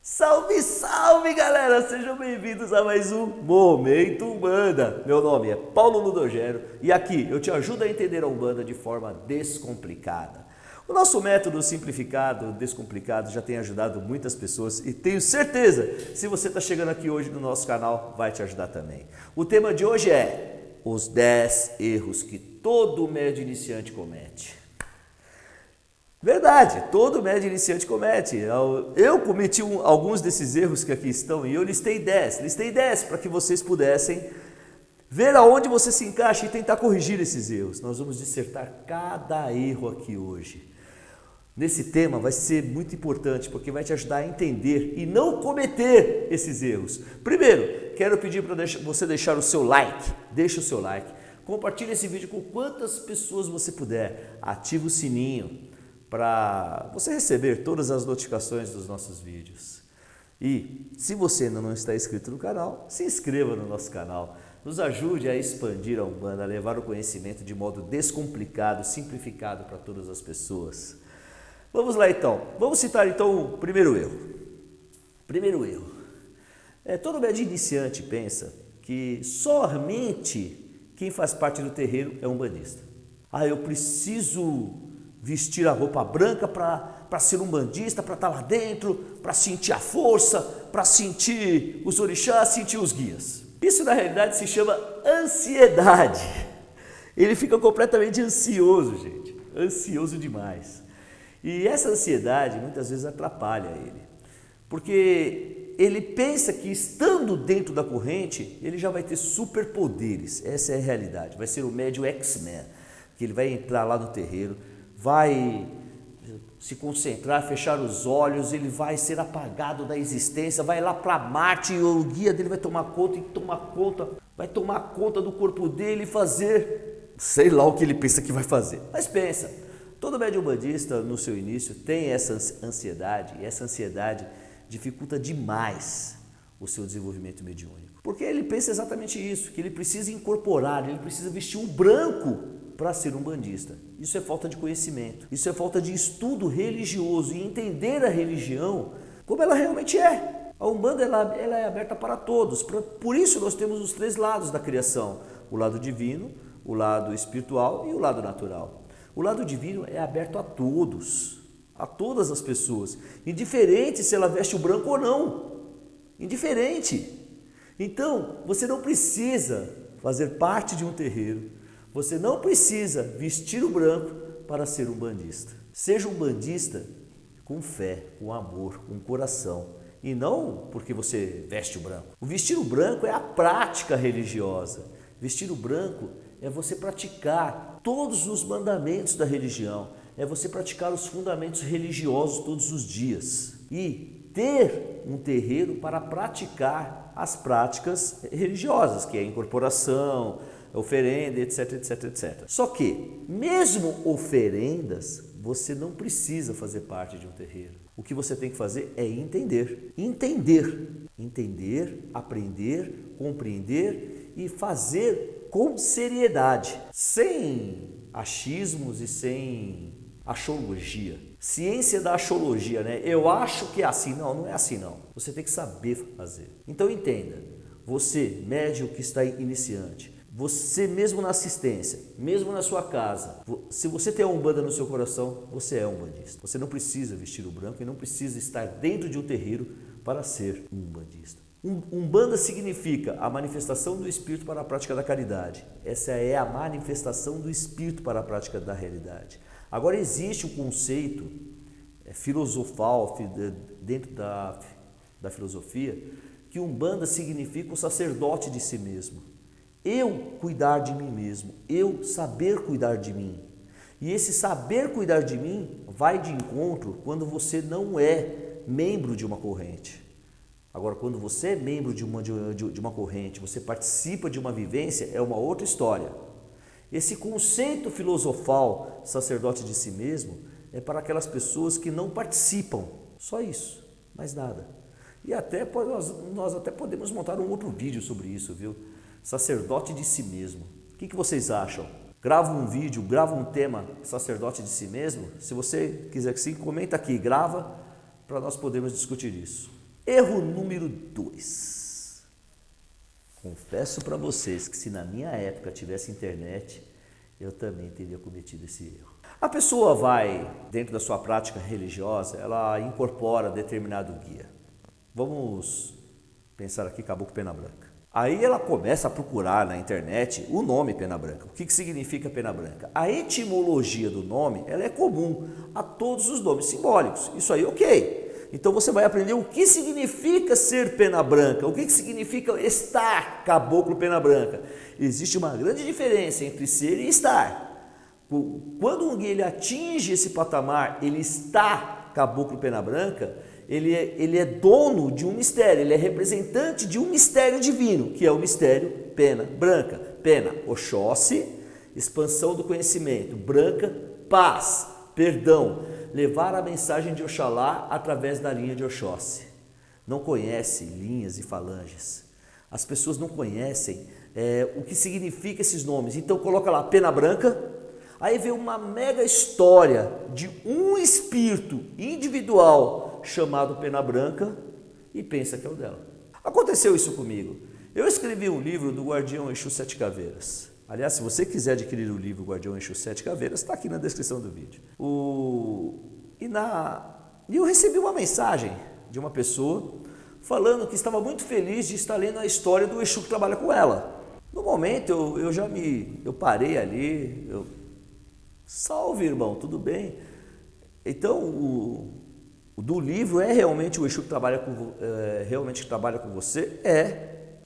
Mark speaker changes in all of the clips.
Speaker 1: Salve, salve galera! Sejam bem-vindos a mais um Momento Umbanda. Meu nome é Paulo Ludogero e aqui eu te ajudo a entender a Umbanda de forma descomplicada. O nosso método simplificado, descomplicado, já tem ajudado muitas pessoas e tenho certeza, se você está chegando aqui hoje no nosso canal, vai te ajudar também. O tema de hoje é os 10 erros que todo médium iniciante comete. Verdade, todo médium iniciante comete. Eu cometi alguns desses erros que aqui estão e eu listei 10. Listei 10 para que vocês pudessem ver aonde você se encaixa e tentar corrigir esses erros. Nós vamos dissertar cada erro aqui hoje. Nesse tema vai ser muito importante porque vai te ajudar a entender e não cometer esses erros. Primeiro, quero pedir para você deixar o seu like. Deixa o seu like. Compartilhe esse vídeo com quantas pessoas você puder. Ative o sininho para você receber todas as notificações dos nossos vídeos. E se você ainda não está inscrito no canal, se inscreva no nosso canal. Nos ajude a expandir a Umbanda, a levar o conhecimento de modo descomplicado, simplificado para todas as pessoas. Vamos lá então. Vamos citar então o primeiro erro. Primeiro erro. Todo médium iniciante pensa que somente quem faz parte do terreiro é umbandista. Eu preciso vestir a roupa branca para ser umbandista, para estar lá dentro, para sentir a força, para sentir os orixás, sentir os guias. Isso na realidade se chama ansiedade. Ele fica completamente ansioso, gente. Ansioso demais. E essa ansiedade muitas vezes atrapalha ele. Porque ele pensa que estando dentro da corrente, ele já vai ter superpoderes. Essa é a realidade. Vai ser o médium X-Men, que ele vai entrar lá no terreiro, vai se concentrar, fechar os olhos, ele vai ser apagado da existência, vai lá para Marte e o guia dele vai tomar conta, vai tomar conta do corpo dele e fazer, sei lá o que ele pensa que vai fazer. Mas pensa, todo médium umbandista no seu início tem essa ansiedade e essa ansiedade dificulta demais o seu desenvolvimento mediúnico. Porque ele pensa exatamente isso, que ele precisa incorporar, ele precisa vestir um branco para ser umbandista. Isso é falta de conhecimento, isso é falta de estudo religioso e entender a religião como ela realmente é. A Umbanda ela é aberta para todos, por isso nós temos os três lados da criação, o lado divino, o lado espiritual e o lado natural. O lado divino é aberto a todos, a todas as pessoas, indiferente se ela veste o branco ou não, indiferente. Então, você não precisa fazer parte de um terreiro, você não precisa vestir o branco para ser umbandista. Seja umbandista com fé, com amor, com coração. E não porque você veste o branco. O vestir o branco é a prática religiosa. Vestir o branco é você praticar todos os mandamentos da religião. É você praticar os fundamentos religiosos todos os dias. E ter um terreiro para praticar as práticas religiosas, que é a incorporação, oferenda, etc, etc, etc. Só que, mesmo oferendas, você não precisa fazer parte de um terreiro. O que você tem que fazer é entender. Entender, aprender, compreender e fazer com seriedade, sem achismos e sem axologia. Ciência da axologia, né? Eu acho que é assim. Não, não é assim não. Você tem que saber fazer. Então entenda, você, médium que está iniciante, você mesmo na assistência, mesmo na sua casa, se você tem a Umbanda no seu coração, você é umbandista. Você não precisa vestir o branco e não precisa estar dentro de um terreiro para ser um umbandista. Umbanda significa a manifestação do Espírito para a prática da caridade. Essa é a manifestação do Espírito para a prática da realidade. Agora existe um conceito filosofal dentro da filosofia que Umbanda significa o sacerdote de si mesmo. Eu cuidar de mim mesmo, eu saber cuidar de mim. E esse saber cuidar de mim vai de encontro quando você não é membro de uma corrente. Agora, quando você é membro de uma corrente, você participa de uma vivência, é uma outra história. Esse conceito filosofal, sacerdote de si mesmo, é para aquelas pessoas que não participam. Só isso, mais nada. E nós até podemos montar um outro vídeo sobre isso, viu? Sacerdote de si mesmo. O que vocês acham? Grava um vídeo, grava um tema sacerdote de si mesmo? Se você quiser que sim, comenta aqui, grava para nós podermos discutir isso. Erro número 2. Confesso para vocês que se na minha época tivesse internet, eu também teria cometido esse erro. A pessoa vai, dentro da sua prática religiosa, ela incorpora determinado guia. Vamos pensar aqui Caboclo Pena Branca. Aí ela começa a procurar na internet o nome Pena Branca. O que significa Pena Branca? A etimologia do nome ela é comum a todos os nomes simbólicos. Isso aí, ok. Então você vai aprender o que significa ser Pena Branca, o que significa estar Caboclo Pena Branca. Existe uma grande diferença entre ser e estar. Quando um guia ele atinge esse patamar, ele está Caboclo Pena Branca, ele é dono de um mistério, ele é representante de um mistério divino, que é o mistério Pena Branca. Pena, Oxóssi, expansão do conhecimento. Branca, paz, perdão, levar a mensagem de Oxalá através da linha de Oxóssi. Não conhece linhas e falanges. As pessoas não conhecem o que significa esses nomes. Então coloca lá Pena Branca, aí vem uma mega história de um espírito individual chamado Pena Branca e pensa que é o dela. Aconteceu isso comigo. Eu escrevi um livro do Guardião Exu Sete Caveiras. Aliás, se você quiser adquirir o livro Guardião Exu Sete Caveiras, está aqui na descrição do vídeo. E eu recebi uma mensagem de uma pessoa falando que estava muito feliz de estar lendo a história do Exu que trabalha com ela. No momento, eu parei ali, salve, irmão, tudo bem? Então, o do livro é realmente o Exu que trabalha com você?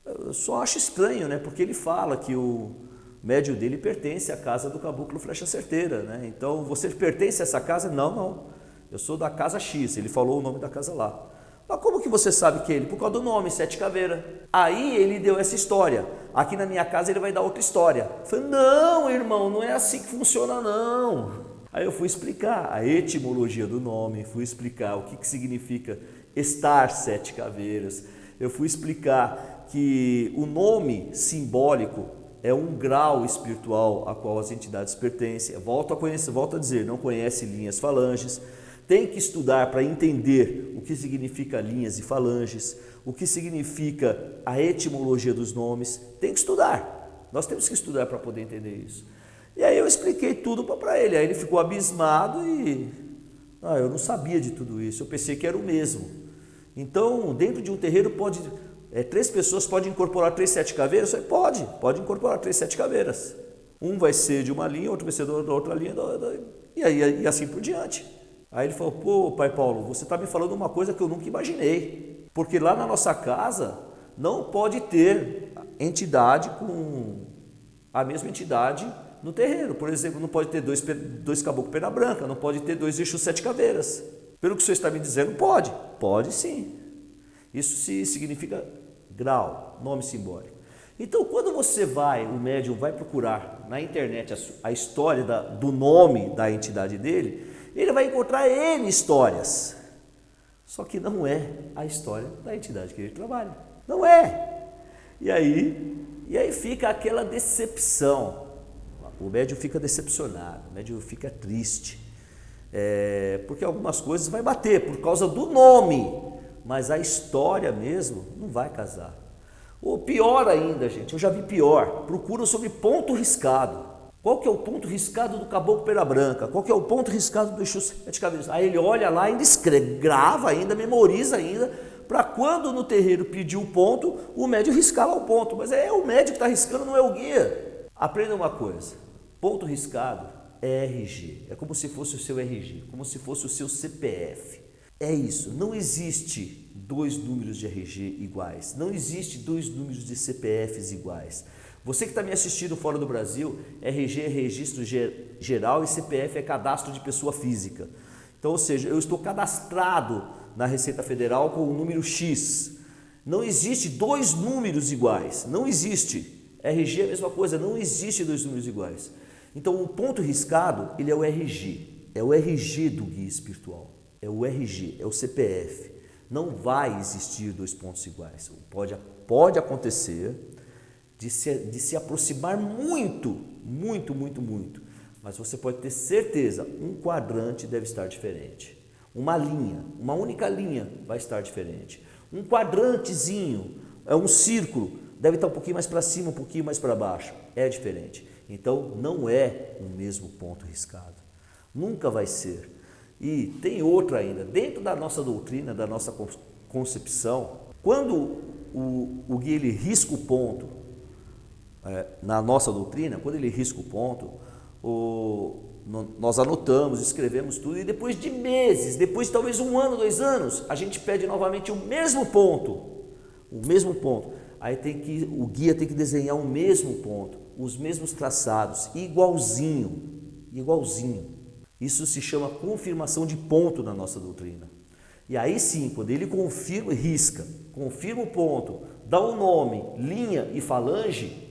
Speaker 1: Eu só acho estranho, né? Porque ele fala que o médium dele pertence à casa do Caboclo Flecha Certeira, né? Então, você pertence a essa casa? Não. Eu sou da casa X, ele falou o nome da casa lá. Mas como que você sabe que é ele? Por causa do nome, Sete Caveiras. Aí ele deu essa história. Aqui na minha casa ele vai dar outra história. Eu falei, não, irmão, não é assim que funciona, não. Aí eu fui explicar a etimologia do nome, fui explicar o que significa estar Sete Caveiras. Eu fui explicar que o nome simbólico é um grau espiritual a qual as entidades pertencem. Volto a dizer, não conhece linhas falanges. Tem que estudar para entender o que significa linhas e falanges, o que significa a etimologia dos nomes. Tem que estudar. Nós temos que estudar para poder entender isso. E aí eu expliquei tudo para ele. Aí ele ficou abismado e... eu não sabia de tudo isso. Eu pensei que era o mesmo. Então, dentro de um terreiro, 3 pessoas podem incorporar 3 Sete Caveiras? Eu falei, pode incorporar 3 Sete Caveiras. Um vai ser de uma linha, outro vai ser da outra linha, e assim por diante. Aí ele falou, pô, pai Paulo, você está me falando uma coisa que eu nunca imaginei. Porque lá na nossa casa não pode ter entidade com a mesma entidade no terreiro. Por exemplo, não pode ter dois Caboclo Pena Branca, não pode ter 2 Exu Sete Caveiras. Pelo que o senhor está me dizendo, pode. Pode sim. Isso significa grau, nome simbólico. Então, quando o médium vai procurar na internet a história do nome da entidade dele, ele vai encontrar N histórias. Só que não é a história da entidade que ele trabalha. Não é. E aí fica aquela decepção. O médium fica decepcionado, o médium fica triste. Porque algumas coisas vai bater por causa do nome, mas a história mesmo não vai casar. Ou pior ainda, gente, eu já vi pior. Procuram sobre ponto riscado. Qual que é o ponto riscado do Caboclo Pena Branca? Qual que é o ponto riscado do Exu Sete Caveiras? Aí ele olha lá, ainda escreve, grava ainda, memoriza ainda, para quando no terreiro pedir o ponto, o médium riscar lá o ponto. Mas é o médium que está riscando, não é o guia. Aprenda uma coisa, ponto riscado é RG, é como se fosse o seu RG, como se fosse o seu CPF. É isso, não existe 2 números de RG iguais, não existe 2 números de CPFs iguais. Você que está me assistindo fora do Brasil, RG é registro geral e CPF é cadastro de pessoa física. Então, ou seja, eu estou cadastrado na Receita Federal com o número X. Não existe 2 números iguais, não existe. RG é a mesma coisa, não existe 2 números iguais. Então, o ponto riscado, ele é o RG do guia espiritual, é o RG, é o CPF. Não vai existir 2 pontos iguais. Pode acontecer de se aproximar muito, mas você pode ter certeza, um quadrante deve estar diferente. Uma única linha vai estar diferente. Um quadrantezinho, é um círculo, deve estar um pouquinho mais para cima, um pouquinho mais para baixo. É diferente. Então não é o mesmo ponto riscado. Nunca vai ser. E tem outra ainda, dentro da nossa doutrina, da nossa concepção, quando o guia ele risca o ponto, na nossa doutrina, quando ele risca o ponto, nós anotamos, escrevemos tudo, e depois de meses, depois de talvez 1 ano, 2 anos, a gente pede novamente o mesmo ponto. Aí o guia tem que desenhar o mesmo ponto, os mesmos traçados, igualzinho. Isso se chama confirmação de ponto na nossa doutrina. E aí sim, quando ele confirma o ponto, dá um nome, linha e falange,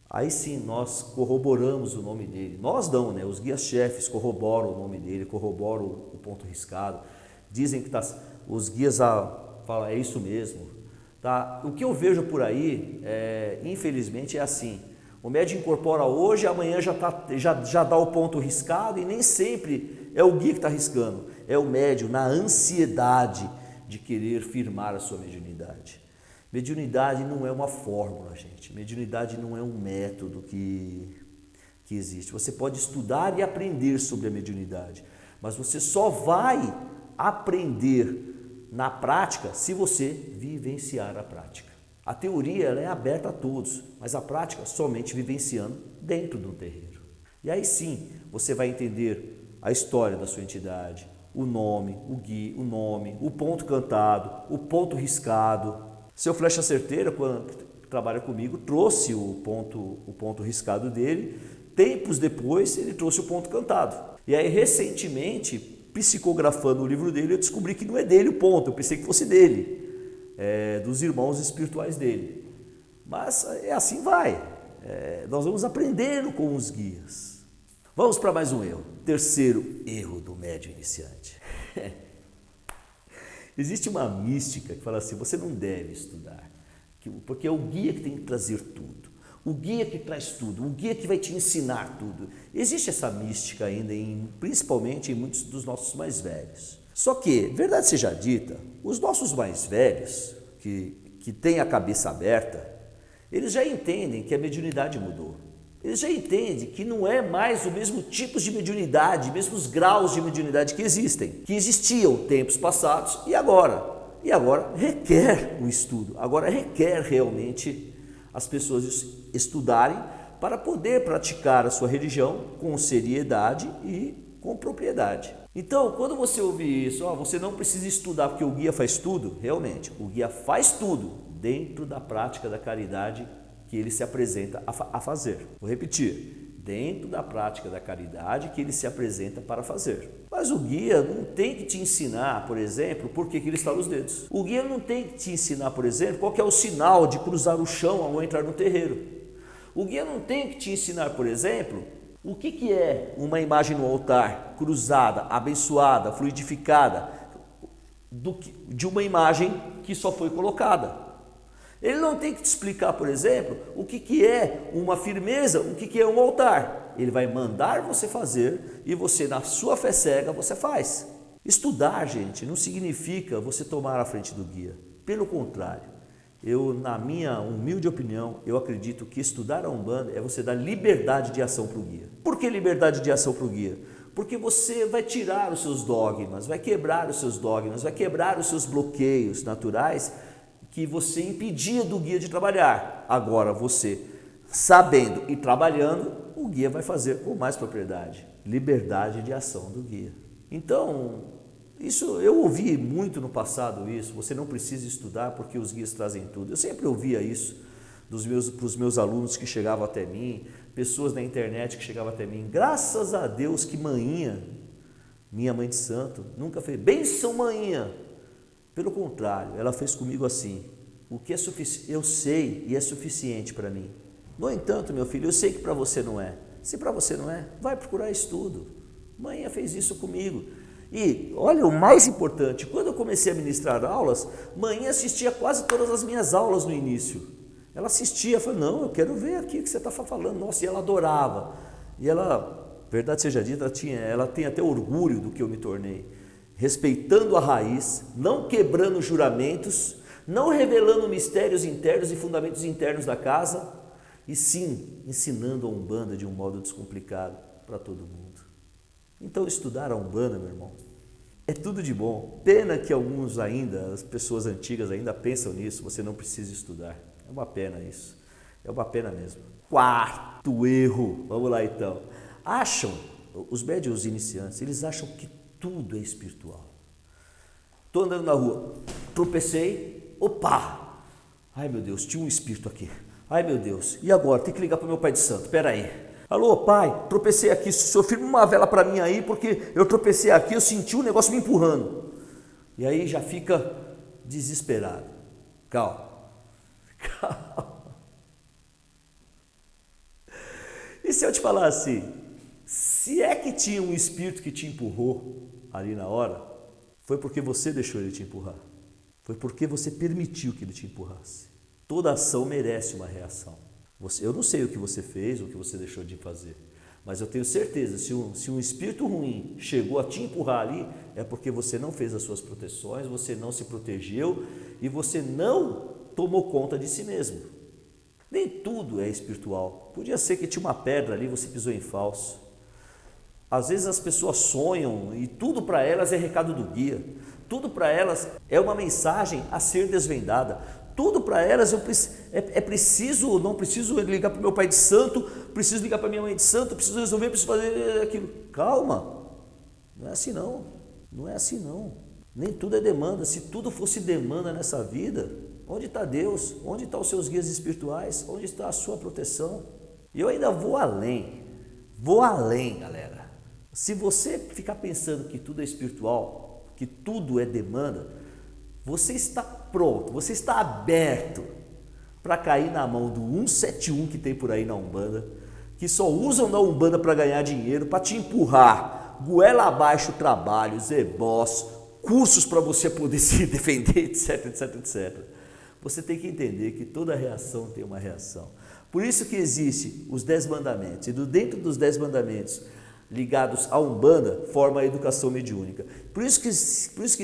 Speaker 1: aí sim nós corroboramos o nome dele. Nós não, né? Os guias-chefes corroboram o nome dele, corroboram o ponto riscado, dizem que os guias falam, é isso mesmo. Tá? O que eu vejo por aí, infelizmente, é assim. O médium incorpora hoje, amanhã já dá o ponto riscado, e nem sempre é o guia que está riscando, é o médium na ansiedade de querer firmar a sua mediunidade. Mediunidade não é uma fórmula, gente. Mediunidade não é um método que existe. Você pode estudar e aprender sobre a mediunidade, mas você só vai aprender na prática se você vivenciar a prática. A teoria ela é aberta a todos, mas a prática somente vivenciando dentro do terreiro. E aí sim, você vai entender a história da sua entidade, o nome, o guia, o ponto cantado, o ponto riscado. Seu Flecha Certeira, quando trabalha comigo, trouxe o ponto riscado dele. Tempos depois, ele trouxe o ponto cantado. E aí, recentemente, psicografando o livro dele, eu descobri que não é dele o ponto, eu pensei que fosse dele. Dos irmãos espirituais dele. Mas assim vai. Nós vamos aprendendo com os guias. Vamos para mais um erro. Terceiro erro do médium iniciante. Existe uma mística que fala assim, você não deve estudar, porque é o guia que tem que trazer tudo. O guia que traz tudo, o guia que vai te ensinar tudo. Existe essa mística ainda, principalmente em muitos dos nossos mais velhos. Só que, verdade seja dita, os nossos mais velhos, que têm a cabeça aberta, eles já entendem que a mediunidade mudou. Eles já entendem que não é mais o mesmo tipo de mediunidade, mesmos graus de mediunidade que existiam tempos passados e agora. E agora requer o estudo, agora requer realmente as pessoas estudarem para poder praticar a sua religião com seriedade e com propriedade. Então, quando você ouvir isso, você não precisa estudar porque o guia faz tudo, realmente, o guia faz tudo dentro da prática da caridade que ele se apresenta a fazer. Vou repetir, dentro da prática da caridade que ele se apresenta para fazer. Mas o guia não tem que te ensinar, por exemplo, por que ele estala os dedos. O guia não tem que te ensinar, por exemplo, qual que é o sinal de cruzar o chão ao entrar no terreiro. O guia não tem que te ensinar, por exemplo, o que é uma imagem no altar, cruzada, abençoada, fluidificada, de uma imagem que só foi colocada. Ele não tem que te explicar, por exemplo, o que é uma firmeza, o que é um altar. Ele vai mandar você fazer e você, na sua fé cega, você faz. Estudar, gente, não significa você tomar a frente do guia. Pelo contrário, na minha humilde opinião, eu acredito que estudar a Umbanda é você dar liberdade de ação para o guia. Por que liberdade de ação para o guia? Porque você vai tirar os seus dogmas, vai quebrar os seus dogmas, vai quebrar os seus bloqueios naturais que você impedia do guia de trabalhar. Agora você, sabendo e trabalhando, o guia vai fazer com mais propriedade. Liberdade de ação do guia. Então, isso eu ouvi muito no passado isso, você não precisa estudar porque os guias trazem tudo. Eu sempre ouvia isso para os meus alunos que chegavam até mim, pessoas na internet que chegavam até mim. Graças a Deus que Mainha, minha mãe de santo, nunca fez benção Mainha. Pelo contrário, ela fez comigo assim, o que é suficiente, eu sei e é suficiente para mim. No entanto, meu filho, eu sei que para você não é. Se para você não é, vai procurar estudo. Mainha fez isso comigo. E olha, o mais importante, quando eu comecei a ministrar aulas, Mainha assistia quase todas as minhas aulas no início. Ela assistia, falou, não, eu quero ver aqui o que você está falando. Nossa, e ela adorava. E ela, verdade seja dita, ela tem até orgulho do que eu me tornei. respeitando a raiz, não quebrando juramentos, não revelando mistérios internos e fundamentos internos da casa, e sim ensinando a Umbanda de um modo descomplicado para todo mundo. Então estudar a Umbanda, meu irmão, é tudo de bom. Pena que alguns ainda, as pessoas antigas ainda pensam nisso, você não precisa estudar. É uma pena isso, é uma pena mesmo. Quarto erro, vamos lá então. Os médiuns iniciantes, eles acham que tudo é espiritual. Estou andando na rua, tropecei, opa! Ai meu Deus, tinha um espírito aqui. Ai meu Deus, e agora? Tem que ligar para o meu pai de santo, peraí. Alô pai, tropecei aqui, o senhor firma uma vela para mim aí, porque eu tropecei aqui, eu senti um negócio me empurrando. E aí já fica desesperado. Calma, calma. E se eu te falar assim, se é que tinha um espírito que te empurrou ali na hora, foi porque você deixou ele te empurrar. Foi porque você permitiu que ele te empurrasse. Toda ação merece uma reação. Eu não sei o que você fez, o que você deixou de fazer, mas eu tenho certeza, se um espírito ruim chegou a te empurrar ali, é porque você não fez as suas proteções, você não se protegeu e você não tomou conta de si mesmo. Nem tudo é espiritual. Podia ser que tinha uma pedra ali, você pisou em falso. Às vezes as pessoas sonham e tudo para elas é recado do guia. Tudo para elas é uma mensagem a ser desvendada. Tudo para elas não preciso ligar para o meu pai de santo, preciso ligar para minha mãe de santo, preciso resolver, preciso fazer aquilo. Calma, não é assim não, não é assim não. Nem tudo é demanda. Se tudo fosse demanda nessa vida, onde está Deus? Onde estão os seus guias espirituais? Onde está a sua proteção? E eu ainda vou além, galera. Se você ficar pensando que tudo é espiritual, que tudo é demanda, você está pronto, você está aberto para cair na mão do 171 que tem por aí na Umbanda, que só usam na Umbanda para ganhar dinheiro, para te empurrar, goela abaixo trabalhos, ebós, cursos para você poder se defender, etc, etc, etc. Você tem que entender que toda reação tem uma reação. Por isso que existe os 10 mandamentos, e dentro dos 10 mandamentos, ligados à Umbanda, forma a educação mediúnica. Por isso que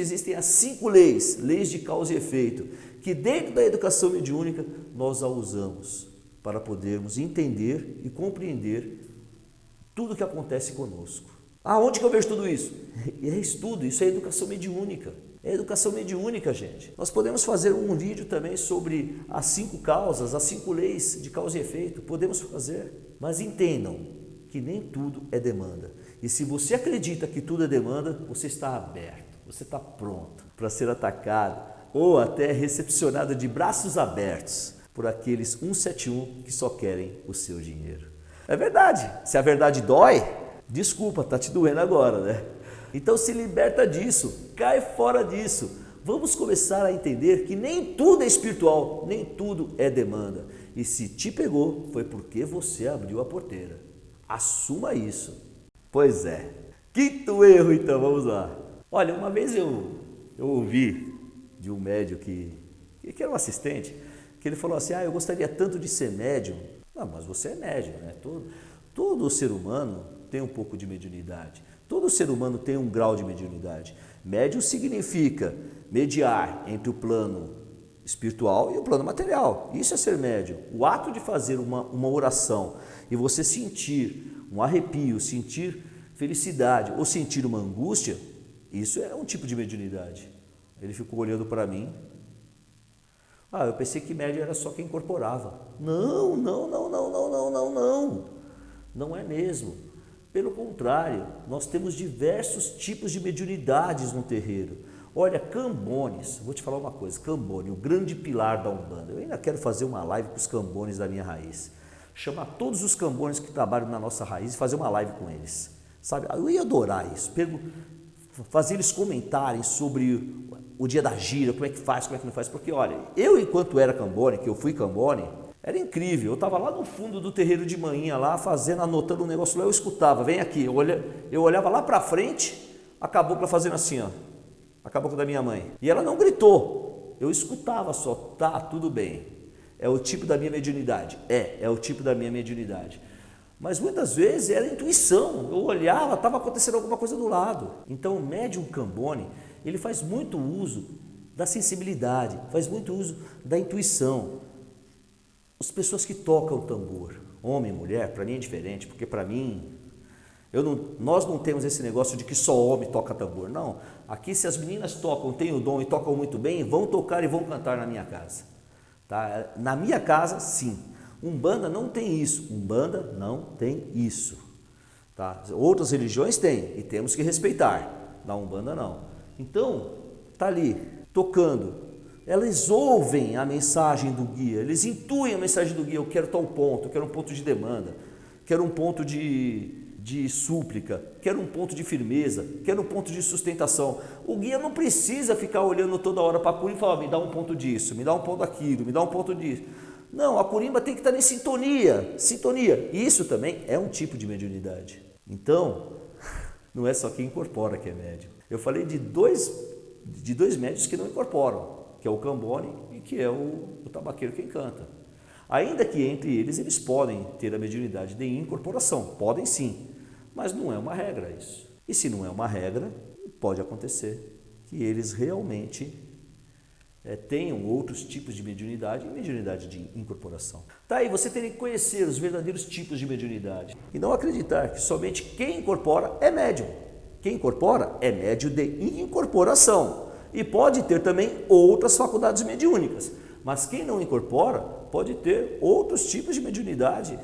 Speaker 1: existem as 5 leis de causa e efeito, que dentro da educação mediúnica nós a usamos para podermos entender e compreender tudo o que acontece conosco. Aonde que eu vejo tudo isso? É estudo, isso é educação mediúnica. É educação mediúnica, gente. Nós podemos fazer um vídeo também sobre as 5 causas, as 5 leis de causa e efeito. Podemos fazer, mas entendam que nem tudo é demanda. E se você acredita que tudo é demanda, você está aberto, você está pronto para ser atacado ou até recepcionado de braços abertos por aqueles 171 que só querem o seu dinheiro. É verdade, se a verdade dói, desculpa, tá te doendo agora, né? Então se liberta disso, cai fora disso. Vamos começar a entender que nem tudo é espiritual, nem tudo é demanda. E se te pegou, foi porque você abriu a porteira. Assuma isso. Pois é. Quinto erro, então, vamos lá. Olha, uma vez eu ouvi de um médium que era um assistente, que ele falou assim, eu gostaria tanto de ser médium. Não, mas você é médium, né? Todo ser humano tem um pouco de mediunidade. Todo ser humano tem um grau de mediunidade. Médium significa mediar entre o plano espiritual e o plano material. Isso é ser médium. O ato de fazer uma oração e você sentir um arrepio, sentir felicidade ou sentir uma angústia, isso é um tipo de mediunidade. Ele ficou olhando para mim. Eu pensei que médium era só quem incorporava. Não. Não é mesmo. Pelo contrário, nós temos diversos tipos de mediunidades no terreiro. Olha, Cambones, vou te falar uma coisa, Cambone, o grande pilar da Umbanda. Eu ainda quero fazer uma live com os Cambones da minha raiz. Chamar todos os Cambones que trabalham na nossa raiz e fazer uma live com eles. Sabe? Eu ia adorar isso, fazer eles comentarem sobre o dia da gira, como é que faz, como é que não faz. Porque olha, eu enquanto era Cambone, que eu fui Cambone, era incrível. Eu estava lá no fundo do terreiro de manhã, lá anotando um negócio lá, eu escutava, vem aqui. Eu olhava lá para frente, a cabocla fazendo assim, ó. A cabocla da minha mãe. E ela não gritou, eu escutava só, tá, tudo bem. É o tipo da minha mediunidade. É o tipo da minha mediunidade. Mas muitas vezes era intuição, eu olhava, estava acontecendo alguma coisa do lado. Então o médium Cambone, ele faz muito uso da sensibilidade, faz muito uso da intuição. As pessoas que tocam tambor, homem e mulher, para mim é diferente, porque para mim, nós não temos esse negócio de que só homem toca tambor, não. Aqui se as meninas tocam, têm o dom e tocam muito bem, vão tocar e vão cantar na minha casa. Tá? Na minha casa, sim. Umbanda não tem isso, Umbanda não tem isso. Tá? Outras religiões têm e temos que respeitar, na Umbanda não. Então, tá ali, tocando. Eles ouvem a mensagem do guia, eles intuem a mensagem do guia, eu quero tal ponto, eu quero um ponto de demanda, quero um ponto de súplica, quero um ponto de firmeza, quero um ponto de sustentação. O guia não precisa ficar olhando toda hora para a curimba e falar, me dá um ponto disso, me dá um ponto daquilo, me dá um ponto disso. Não, a curimba tem que estar em sintonia. Isso também é um tipo de mediunidade. Então, não é só quem incorpora que é médium. Eu falei de dois médios que não incorporam, que é o Cambone e que é o tabaqueiro quem canta. Ainda que entre eles podem ter a mediunidade de incorporação, podem sim, mas não é uma regra isso. E se não é uma regra, pode acontecer que eles realmente tenham outros tipos de mediunidade e mediunidade de incorporação. Tá aí, você teria que conhecer os verdadeiros tipos de mediunidade e não acreditar que somente quem incorpora é médium. Quem incorpora é médium de incorporação e pode ter também outras faculdades mediúnicas, mas quem não incorpora pode ter outros tipos de mediunidade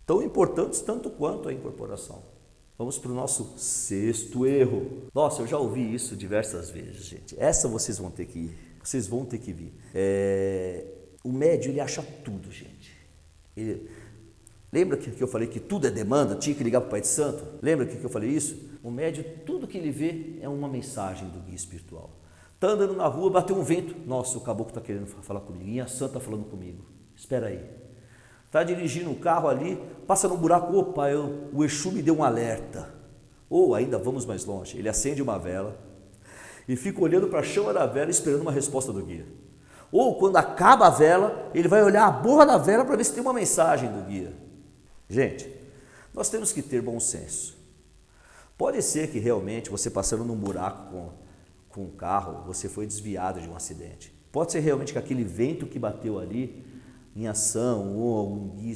Speaker 1: tão importantes tanto quanto a incorporação. Vamos para o nosso sexto erro. Nossa, eu já ouvi isso diversas vezes, gente. Essa vocês vão ter que vir. O médium, ele acha tudo, gente. Lembra que eu falei que tudo é demanda? Tinha que ligar para o Pai de Santo? Lembra que eu falei isso? O médium, tudo que ele vê é uma mensagem do guia espiritual. Está andando na rua, bateu um vento. Nossa, o caboclo está querendo falar comigo. E a santa está falando comigo. Espera aí. Está dirigindo um carro ali, passa num buraco, opa, o Exu me deu um alerta. Ou ainda vamos mais longe, ele acende uma vela e fica olhando para a chama da vela esperando uma resposta do guia. Ou quando acaba a vela, ele vai olhar a borra da vela para ver se tem uma mensagem do guia. Gente, nós temos que ter bom senso. Pode ser que realmente você passando num buraco com um carro, você foi desviado de um acidente. Pode ser realmente que aquele vento que bateu ali em ação ou algum guia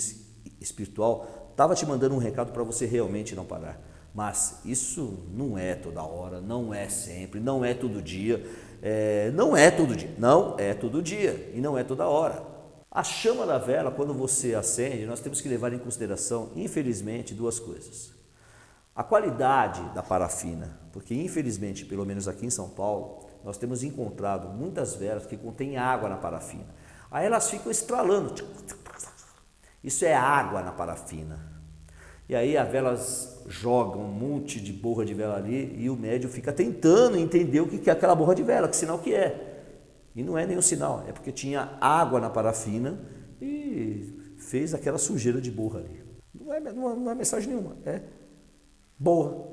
Speaker 1: espiritual estava te mandando um recado para você realmente não parar. Mas isso não é toda hora, não é sempre, não é todo dia, não é todo dia e não é toda hora. A chama da vela, quando você acende, nós temos que levar em consideração, infelizmente, duas coisas. A qualidade da parafina, porque infelizmente, pelo menos aqui em São Paulo, nós temos encontrado muitas velas que contêm água na parafina. Aí elas ficam estralando. Isso é água na parafina. E aí as velas jogam um monte de borra de vela ali e o médium fica tentando entender o que é aquela borra de vela, que sinal que é. E não é nenhum sinal, é porque tinha água na parafina e fez aquela sujeira de borra ali. Não é mensagem nenhuma, é borra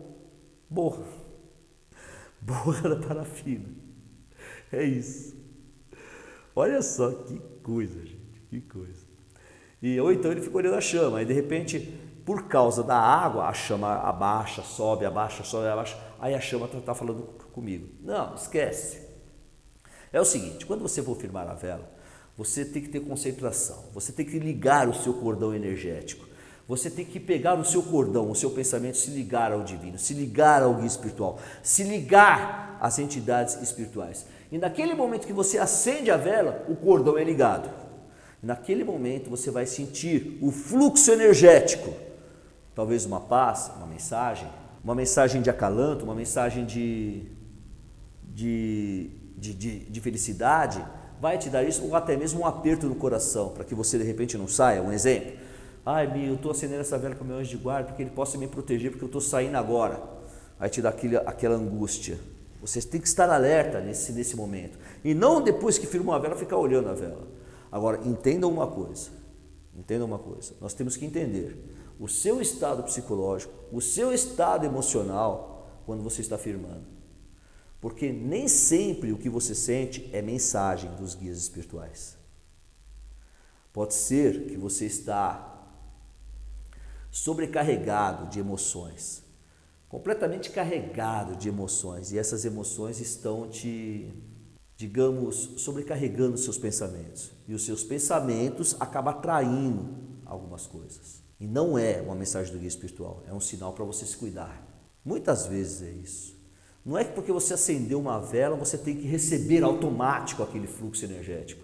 Speaker 1: da parafina. É isso. Olha só que coisa, gente, que coisa. Ou então ele fica olhando a chama, aí de repente, por causa da água, a chama abaixa, sobe, abaixa, aí a chama está falando comigo. Não, esquece. É o seguinte, quando você for firmar a vela, você tem que ter concentração, você tem que ligar o seu cordão energético, você tem que pegar o seu cordão, o seu pensamento, se ligar ao divino, se ligar ao guia espiritual, se ligar às entidades espirituais. E naquele momento que você acende a vela, o cordão é ligado. Naquele momento você vai sentir o fluxo energético. Talvez uma paz, uma mensagem de acalanto, uma mensagem de felicidade, vai te dar isso, ou até mesmo um aperto no coração, para que você de repente não saia. Um exemplo. Ai, eu estou acendendo essa vela com o meu anjo de guarda, porque ele possa me proteger, porque eu estou saindo agora. Aí te dá aquela angústia. Você tem que estar alerta nesse momento. E não depois que firma uma vela, ficar olhando a vela. Agora, entendam uma coisa. Nós temos que entender o seu estado psicológico, o seu estado emocional, quando você está firmando. Porque nem sempre o que você sente é mensagem dos guias espirituais. Pode ser que você está sobrecarregado de emoções, completamente carregado de emoções, e essas emoções estão te, digamos, sobrecarregando os seus pensamentos, e os seus pensamentos acabam atraindo algumas coisas. E não é uma mensagem do guia espiritual, é um sinal para você se cuidar. Muitas vezes é isso. Não é que porque você acendeu uma vela, você tem que receber automático aquele fluxo energético.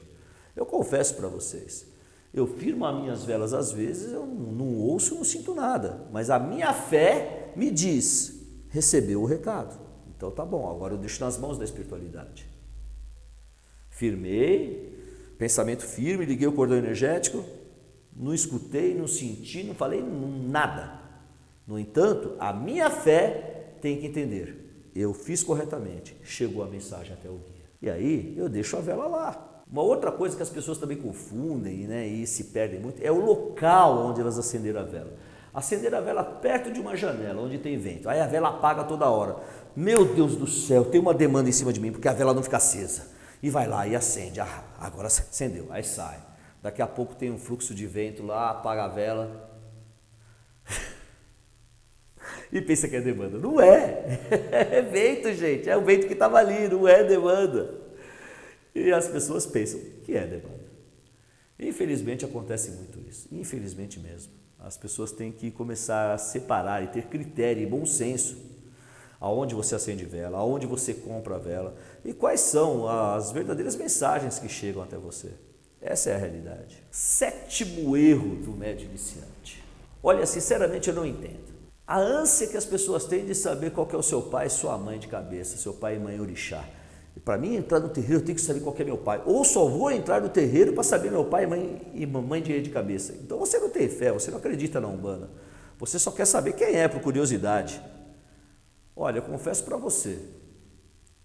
Speaker 1: Eu confesso para vocês, eu firmo as minhas velas às vezes, eu não ouço, não sinto nada, mas a minha fé me diz, recebeu o recado. Então tá bom, agora eu deixo nas mãos da espiritualidade. Firmei, pensamento firme, liguei o cordão energético, não escutei, não senti, não falei nada. No entanto, a minha fé tem que entender. Eu fiz corretamente, chegou a mensagem até o guia. E aí eu deixo a vela lá. Uma outra coisa que as pessoas também confundem, né, e se perdem muito, é o local onde elas acenderam a vela. Acender a vela perto de uma janela, onde tem vento. Aí a vela apaga toda hora. Meu Deus do céu, tem uma demanda em cima de mim, porque a vela não fica acesa. E vai lá e acende. Ah, agora acendeu, aí sai. Daqui a pouco tem um fluxo de vento lá, apaga a vela. E pensa que é demanda. Não é. É vento, gente. É o vento que estava ali, não é demanda. E as pessoas pensam que é demanda. Infelizmente acontece muito isso. Infelizmente mesmo. As pessoas têm que começar a separar e ter critério e bom senso. Aonde você acende vela, aonde você compra a vela e quais são as verdadeiras mensagens que chegam até você. Essa é a realidade. 7º erro do médium iniciante. Olha, sinceramente eu não entendo. A ânsia que as pessoas têm de saber qual que é o seu pai e sua mãe de cabeça, seu pai e mãe orixá. E para mim entrar no terreiro eu tenho que saber qual que é meu pai. Ou só vou entrar no terreiro para saber meu pai e mamãe de cabeça. Então você não tem fé, você não acredita na Umbanda. Você só quer saber quem é, por curiosidade. Olha, eu confesso para você,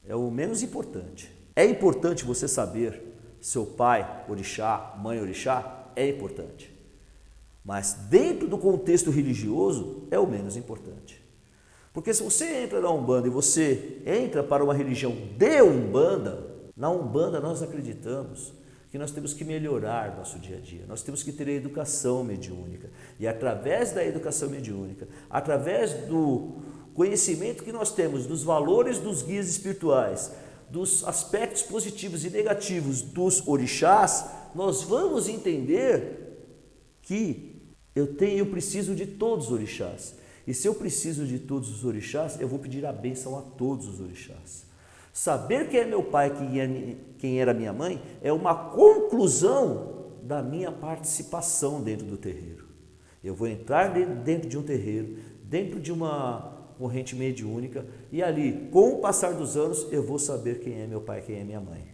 Speaker 1: é o menos importante. É importante você saber seu pai orixá, mãe orixá, é importante. Mas dentro do contexto religioso é o menos importante. Porque se você entra na Umbanda e você entra para uma religião de Umbanda, na Umbanda nós acreditamos que nós temos que melhorar nosso dia a dia, nós temos que ter a educação mediúnica. E através da educação mediúnica, através do conhecimento que nós temos dos valores dos guias espirituais, dos aspectos positivos e negativos dos orixás, nós vamos entender que eu preciso de todos os orixás. E se eu preciso de todos os orixás, eu vou pedir a bênção a todos os orixás. Saber quem é meu pai, quem era minha mãe, é uma conclusão da minha participação dentro do terreiro. Eu vou entrar dentro de um terreiro, dentro de uma corrente mediúnica, e ali, com o passar dos anos, eu vou saber quem é meu pai, quem é minha mãe.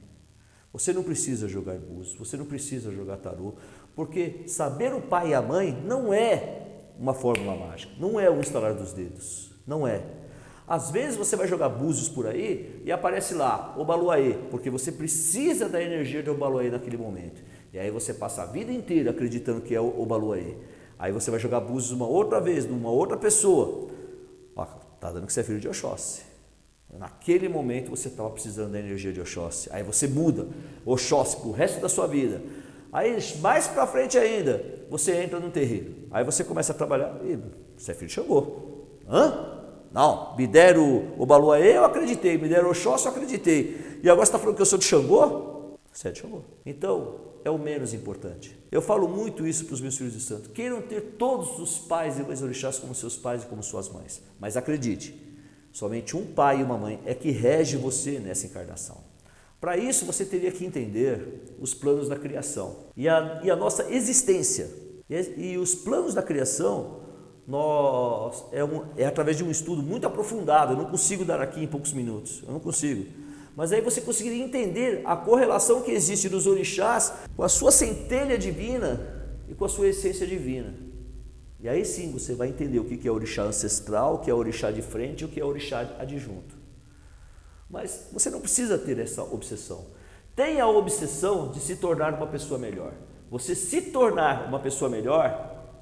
Speaker 1: Você não precisa jogar búzios, você não precisa jogar tarô, porque saber o pai e a mãe não é uma fórmula mágica, não é o instalar dos dedos, não é. Às vezes você vai jogar búzios por aí e aparece lá, Obaluayê, porque você precisa da energia de Obaluayê naquele momento. E aí você passa a vida inteira acreditando que é o Obaluayê. Aí você vai jogar búzios uma outra vez, numa outra pessoa. Ó, tá dando que você é filho de Oxóssi. Naquele momento você estava precisando da energia de Oxóssi. Aí você muda Oxóssi para o resto da sua vida. Aí mais para frente ainda, você entra no terreiro. Aí você começa a trabalhar e você é filho de Xangô. Hã? Não, me deram Obaluayê, eu acreditei. Me deram Oxóssi, eu acreditei. E agora você está falando que eu sou de Xangô? Você é de Xangô. Então, é o menos importante. Eu falo muito isso para os meus filhos de santo. Queiram ter todos os pais e mães orixás como seus pais e como suas mães. Mas acredite, somente um pai e uma mãe é que rege você nessa encarnação. Para isso, você teria que entender os planos da criação e a nossa existência. E os planos da criação é através de um estudo muito aprofundado. Eu não consigo dar aqui em poucos minutos, eu não consigo. Mas aí você conseguiria entender a correlação que existe dos orixás com a sua centelha divina e com a sua essência divina. E aí sim você vai entender o que é orixá ancestral, o que é orixá de frente e o que é orixá adjunto. Mas você não precisa ter essa obsessão. Tenha a obsessão de se tornar uma pessoa melhor. Você se tornar uma pessoa melhor,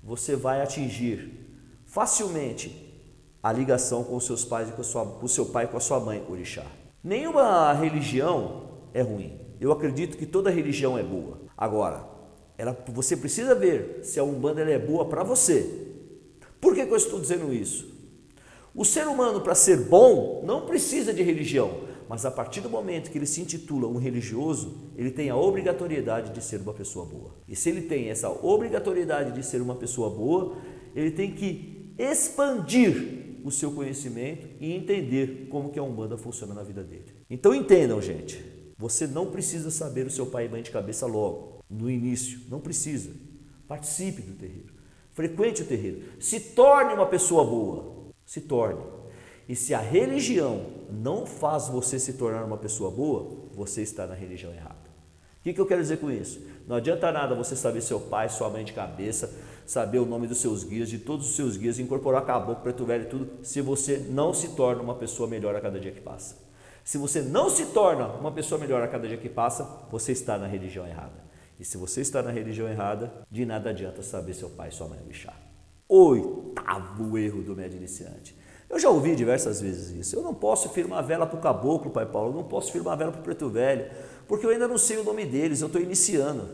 Speaker 1: você vai atingir facilmente a ligação com os seus pais e com o seu pai e com a sua mãe, orixá. Nenhuma religião é ruim. Eu acredito que toda religião é boa. Agora, Você precisa ver se a Umbanda ela é boa para você. Por que eu estou dizendo isso? O ser humano, para ser bom, não precisa de religião, mas a partir do momento que ele se intitula um religioso, ele tem a obrigatoriedade de ser uma pessoa boa. E se ele tem essa obrigatoriedade de ser uma pessoa boa, ele tem que expandir o seu conhecimento e entender como que a Umbanda funciona na vida dele. Então entendam, gente, você não precisa saber o seu pai e mãe de cabeça logo, no início, não precisa. Participe do terreiro, frequente o terreiro, se torne uma pessoa boa, se torne. E se a religião não faz você se tornar uma pessoa boa, você está na religião errada. O que eu quero dizer com isso? Não adianta nada você saber seu pai, sua mãe de cabeça, saber o nome dos seus guias, de todos os seus guias, incorporar caboclo, preto velho e tudo, se você não se torna uma pessoa melhor a cada dia que passa. Se você não se torna uma pessoa melhor a cada dia que passa, você está na religião errada. E se você está na religião errada, de nada adianta saber seu pai, sua mãe orixá. Oitavo erro do médium iniciante. Eu já ouvi diversas vezes isso. Eu não posso firmar vela para o caboclo, pai Paulo, eu não posso firmar vela para o preto velho, porque eu ainda não sei o nome deles, eu estou iniciando.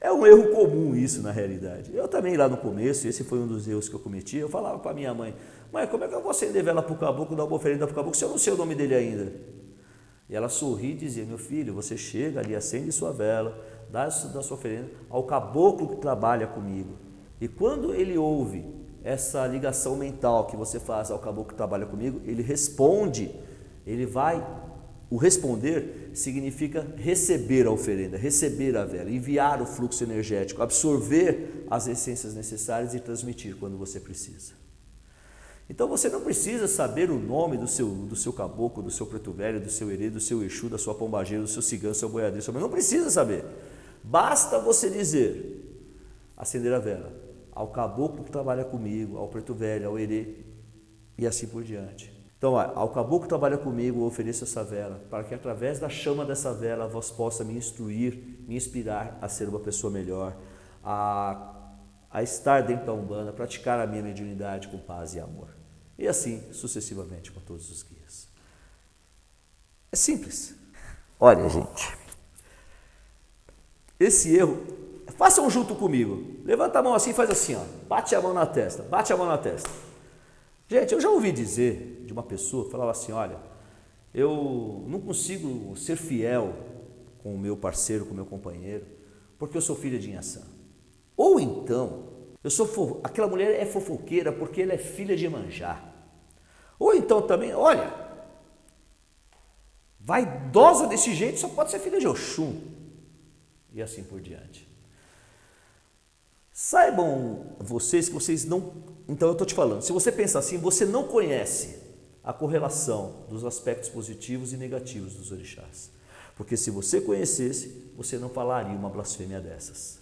Speaker 1: É um erro comum isso na realidade. Eu também lá no começo, esse foi um dos erros que eu cometi, eu falava para minha mãe, mãe, como é que eu vou acender vela para o caboclo, dar uma oferenda para o caboclo, se eu não sei o nome dele ainda? E ela sorri e dizia, meu filho, você chega ali, acende sua vela, dá sua oferenda ao caboclo que trabalha comigo. E quando ele ouve essa ligação mental que você faz ao caboclo que trabalha comigo, ele responde, o responder significa receber a oferenda, receber a vela, enviar o fluxo energético, absorver as essências necessárias e transmitir quando você precisa. Então você não precisa saber o nome do seu caboclo, do seu preto velho, do seu herê, do seu exu, da sua pombageira, do seu cigano, do seu boiadeiro, não precisa saber. Basta você dizer, acender a vela ao caboclo que trabalha comigo, ao preto velho, ao herê e assim por diante. Então, ao caboclo que trabalha comigo, eu ofereço essa vela, para que através da chama dessa vela vós possa me instruir, me inspirar a ser uma pessoa melhor, a estar dentro da Umbanda, praticar a minha mediunidade com paz e amor. E assim sucessivamente com todos os guias. É simples. Olha, gente, esse erro, façam junto comigo. Levanta a mão assim e faz assim, ó. Bate a mão na testa, bate a mão na testa. Gente, eu já ouvi dizer de uma pessoa que falava assim, olha, eu não consigo ser fiel com o meu parceiro, com o meu companheiro, porque eu sou filha de Inhaçã. Ou então, aquela mulher é fofoqueira porque ela é filha de Iemanjá. Ou então também, olha, vaidosa desse jeito só pode ser filha de Oxum. E assim por diante. Saibam vocês que vocês não... Então eu estou te falando, se você pensa assim, você não conhece a correlação dos aspectos positivos e negativos dos orixás. Porque se você conhecesse, você não falaria uma blasfêmia dessas.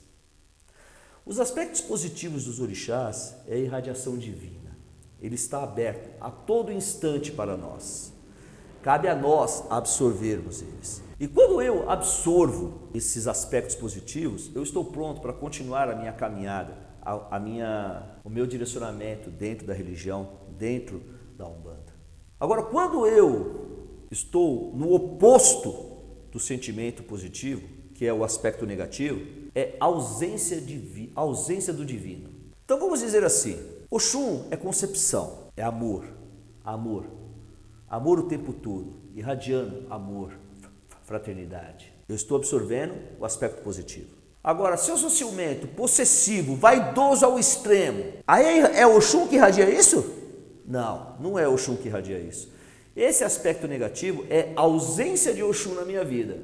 Speaker 1: Os aspectos positivos dos orixás é a irradiação divina. Ele está aberto a todo instante para nós. Cabe a nós absorvermos eles. E quando eu absorvo esses aspectos positivos, eu estou pronto para continuar a minha caminhada, o meu direcionamento dentro da religião, dentro da Umbanda. Agora, quando eu estou no oposto do sentimento positivo, que é o aspecto negativo, é ausência do divino. Então vamos dizer assim, Oxum é concepção, é amor, amor, amor o tempo todo, irradiando amor, fraternidade. Eu estou absorvendo o aspecto positivo. Agora, se eu sou ciumento, possessivo, vaidoso ao extremo, aí é Oxum que irradia isso? Não, não é Oxum que irradia isso. Esse aspecto negativo é ausência de Oxum na minha vida.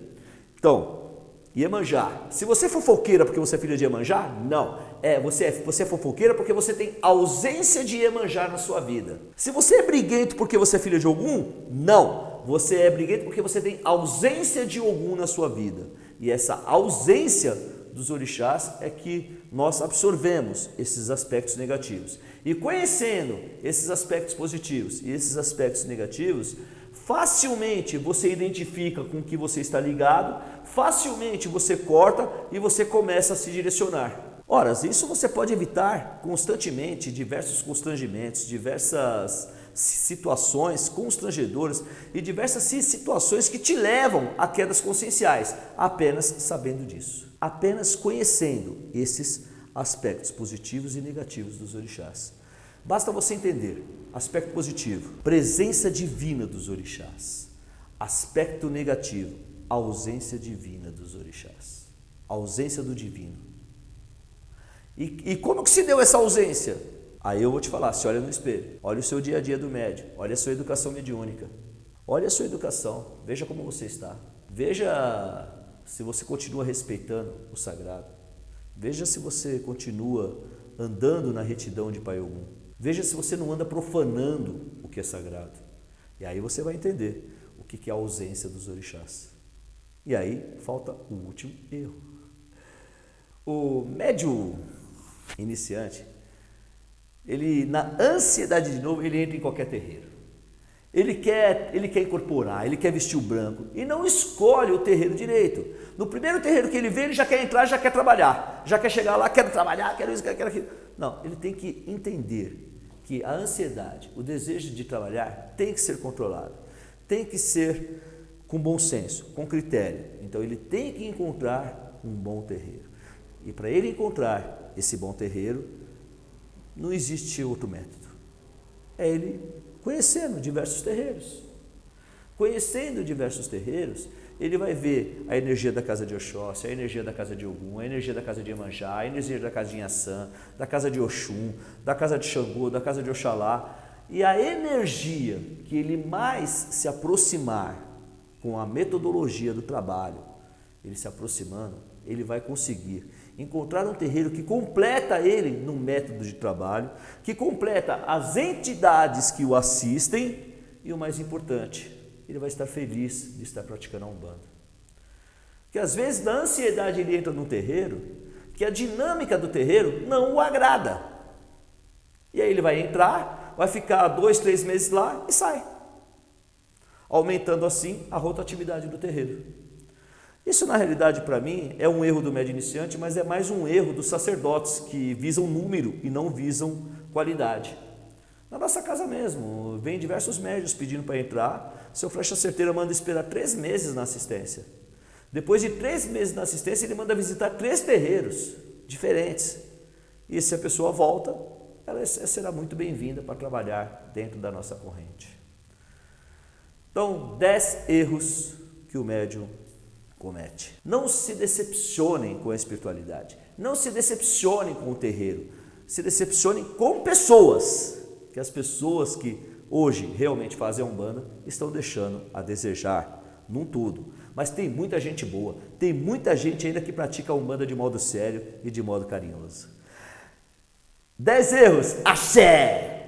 Speaker 1: Então, Iemanjá. Se você é fofoqueira porque você é filha de Iemanjá, não. Você é fofoqueira porque você tem ausência de Iemanjá na sua vida. Se você é briguento porque você é filha de Ogum, não. Você é briguento porque você tem ausência de Ogum na sua vida. E essa ausência dos orixás é que nós absorvemos esses aspectos negativos. E conhecendo esses aspectos positivos e esses aspectos negativos, facilmente você identifica com que você está ligado, facilmente você corta e você começa a se direcionar. Ora, isso você pode evitar constantemente diversos constrangimentos, diversas situações constrangedoras e diversas situações que te levam a quedas conscienciais, apenas sabendo disso, apenas conhecendo esses aspectos positivos e negativos dos orixás. Basta você entender: aspecto positivo, presença divina dos orixás; aspecto negativo, ausência divina dos orixás, ausência do divino. E como que se deu essa ausência? Aí eu vou te falar: se olha no espelho, olha o seu dia a dia do médium, olha a sua educação mediúnica, olha a sua educação, veja como você está, veja se você continua respeitando o sagrado, veja se você continua andando na retidão de Pai Ogum, veja se você não anda profanando o que é sagrado. E aí você vai entender o que é a ausência dos orixás. E aí falta o último erro. O médium iniciante, ele, na ansiedade de novo, ele entra em qualquer terreiro. Ele quer incorporar, ele quer vestir o branco e não escolhe o terreiro direito. No primeiro terreiro que ele vê, ele já quer entrar, já quer trabalhar, já quer chegar lá, quero trabalhar, quero isso, quero aquilo. Não, ele tem que entender que a ansiedade, o desejo de trabalhar tem que ser controlado, tem que ser com bom senso, com critério. Então ele tem que encontrar um bom terreiro. E para ele encontrar esse bom terreiro, não existe outro método. É ele conhecendo diversos terreiros. Conhecendo diversos terreiros, ele vai ver a energia da casa de Oxóssi, a energia da casa de Ogum, a energia da casa de Iemanjá, a energia da casa de Inhaçã, da casa de Oxum, da casa de Xangô, da casa de Oxalá. E a energia que ele mais se aproximar com a metodologia do trabalho, ele se aproximando, ele vai conseguir encontrar um terreiro que completa ele no método de trabalho, que completa as entidades que o assistem e, o mais importante, ele vai estar feliz de estar praticando a Umbanda. Porque às vezes, na ansiedade, ele entra num terreiro que a dinâmica do terreiro não o agrada. E aí ele vai entrar, vai ficar 2, 3 meses lá e sai, aumentando assim a rotatividade do terreiro. Isso, na realidade, para mim, é um erro do médium iniciante, mas é mais um erro dos sacerdotes que visam número e não visam qualidade. Na nossa casa mesmo, vem diversos médiuns pedindo para entrar, seu flecha certeira manda esperar 3 meses na assistência. Depois de 3 meses na assistência, ele manda visitar 3 terreiros diferentes. E se a pessoa volta, ela será muito bem-vinda para trabalhar dentro da nossa corrente. Então, 10 erros que o médium comete. Não se decepcionem com a espiritualidade, não se decepcionem com o terreiro, se decepcionem com pessoas, que as pessoas que hoje realmente fazem a Umbanda estão deixando a desejar num tudo. Mas tem muita gente boa, tem muita gente ainda que pratica a Umbanda de modo sério e de modo carinhoso. 10 erros, axé!